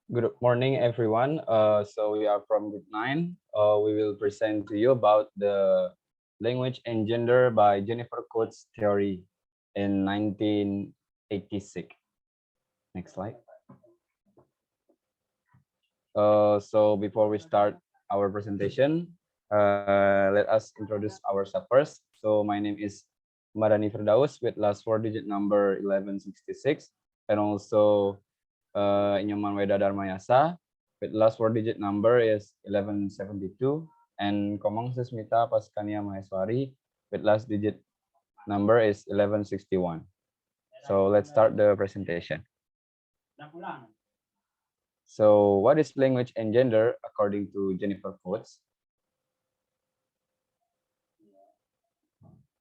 Good morning, everyone. So we are from Group 9. We will present to you about the language and gender by Jennifer Coates' theory in 1986. Next slide. So before we start our presentation, let us introduce ourselves first. So my name is Madani Firdaus with last four-digit number 1166, and also Nyoman Weda Dharmayasa with last four-digit number is 1172, and Komang Sushmita Pasekania Maheswari with last digit number is 1161. So let's start the presentation. So what is language and gender according to Jennifer Coates?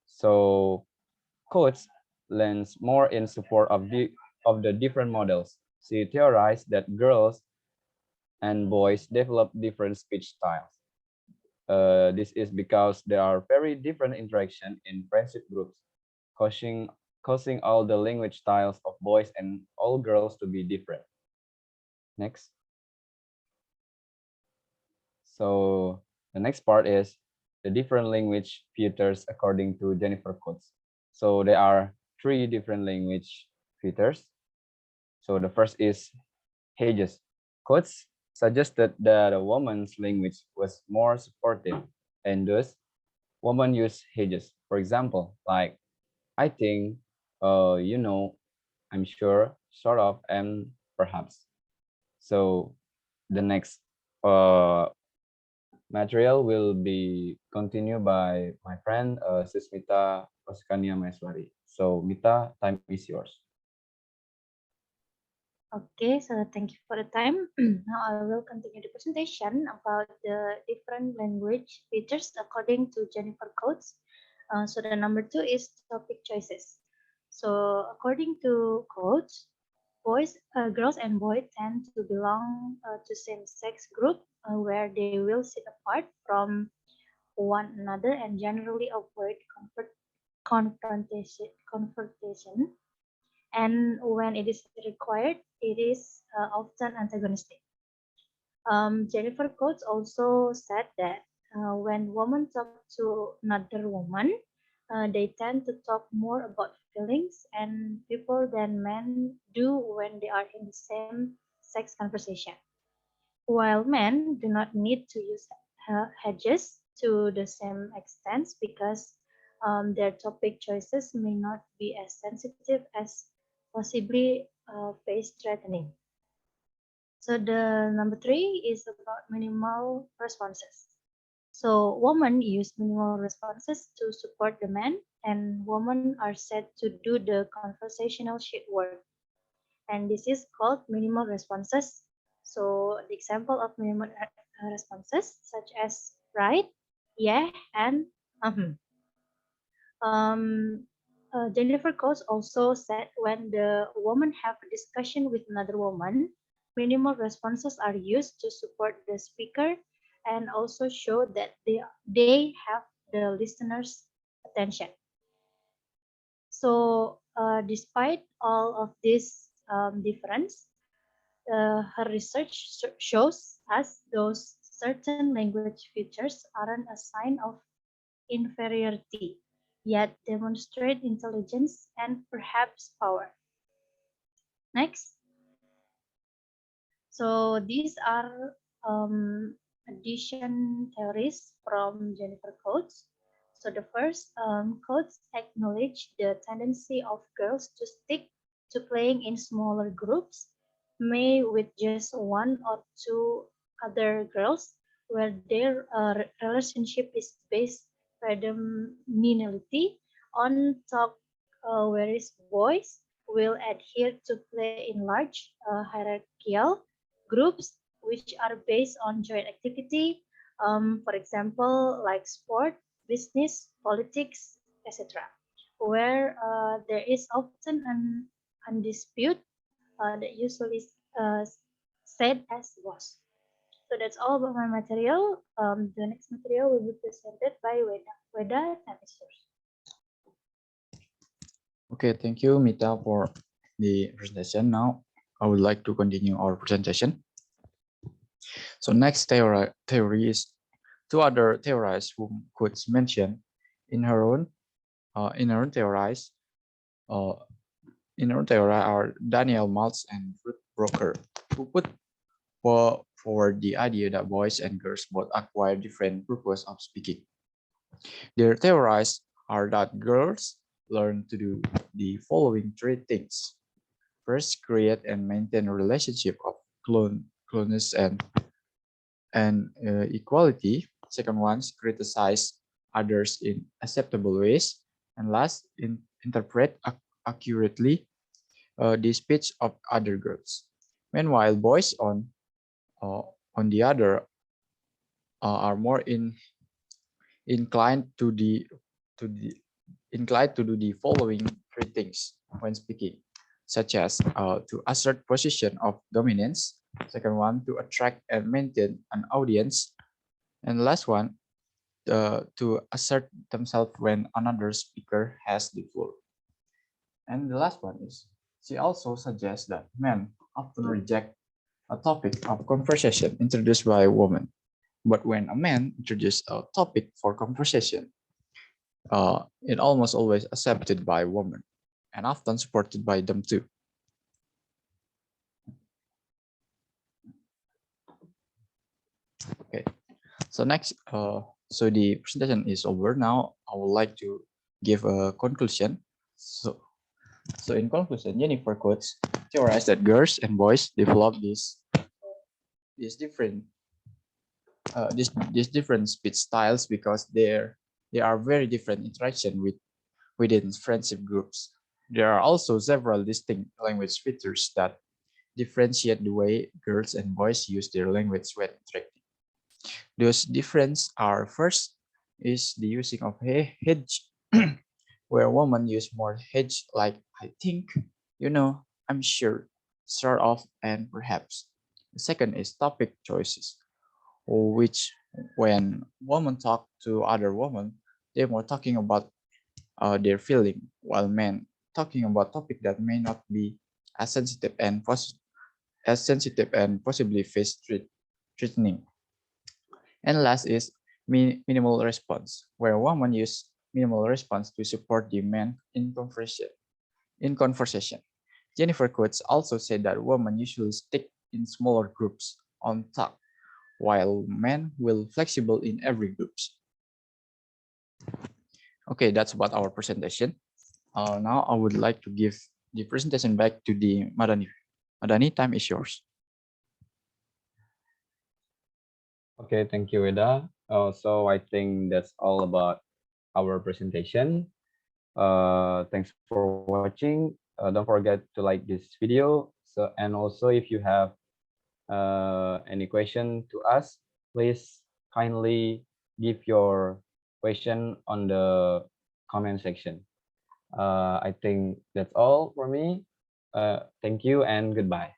So Coates lends more in support of the different models. She theorized that girls and boys develop different speech styles. This is because there are very different interaction in friendship groups, causing causing all the language styles of boys and all girls to be different. Next. So the next part is the different language features according to Jennifer Coates. So there are three different language features. So the first is Hedges. Coates suggested that a woman's language was more supportive, and thus women use hedges. For example, like I think, you know, I'm sure, sort of, and perhaps. So the next uh, material will be continued by my friend Sushmita Pasekania Maheswari. So Mita, time is yours. Okay, so thank you for the time. Now I will continue the presentation about the different language features according to Jennifer Coates. So the number two is topic choices. So according to Coates, girls and boys tend to belong to same-sex group where they will sit apart from one another and generally avoid confrontation, and when it is required, it is often antagonistic. Jennifer Coates also said that when women talk to another woman, they tend to talk more about feelings and people than men do when they are in the same sex conversation. While men do not need to use hedges to the same extent because their topic choices may not be as sensitive as possibly face threatening. So the number three is about minimal responses. So women use minimal responses to support the men, and women are said to do the conversational shit work. And this is called minimal responses. So the example of minimal responses such as right, yeah, and um. Um, Jennifer Coates also said when the woman have a discussion with another woman, minimal responses are used to support the speaker and also show that they have the listener's attention. So, despite all of this difference, her research shows us those certain language features aren't a sign of inferiority, yet demonstrate intelligence and perhaps power. Next. So these are addition theories from Jennifer Coates. So the first, Coates acknowledge the tendency of girls to stick to playing in smaller groups, may with just one or two other girls, where their relationship is based predominantly on top, whereas boys will adhere to play in large hierarchical groups which are based on joint activity, for example, like sport, business, politics, etc., where there is often an undisputed that usually said as was. So that's all about my material. The next material will be presented by Weda. Weda, time is yours. Okay, thank you, Mita, for the presentation. Now, I would like to continue our presentation. So next theory is two other theorists whom could mention in her own in her own theories uh, in her own theory are Daniel Maltz and Ruth Broker, who put forward the idea that boys and girls both acquire different purpose of speaking. Their theories are that girls learn to do the following three things. First, create and maintain a relationship of closeness and equality. Second one, criticize others in acceptable ways. And last, interpret accurately the speech of other girls. Meanwhile, boys uh, on the other are more inclined to the inclined to do the following three things when speaking, such as to assert position of dominance. Second one, to attract and maintain an audience. And the last one, to assert themselves when another speaker has the floor. And the last one is, she also suggests that men often reject a topic of conversation introduced by a woman. But when a man introduces a topic for conversation, it almost always accepted by women and often supported by them too. Okay, so next, so the presentation is over. Now I would like to give a conclusion. So in conclusion, Jennifer quotes theorized that girls and boys develop these different these different speech styles because they are very different interaction within friendship groups. There are also several distinct language features that differentiate the way girls and boys use their language when interacting. Those differences are first is the using of hedge, where women use more hedge like I think, you know, I'm sure, sort of, and perhaps. The second is topic choices, which when women talk to other women, they're more talking about their feeling, while men talking about topic that may not be as sensitive and possibly face threatening. And last is minimal response, where women use minimal response to support the men in conversation. Jennifer Coates also said that women usually stick in smaller groups on talk, while men will flexible in every groups. Okay, that's about our presentation. Now I would like to give the presentation back to the Madani. Madani, time is yours. Okay, thank you, Weda. So I think that's all about our presentation. Thanks for watching. Don't forget to like this video. So, and also if you have any question to us, please kindly give your question on the comment section. I think that's all for me. Thank you and goodbye.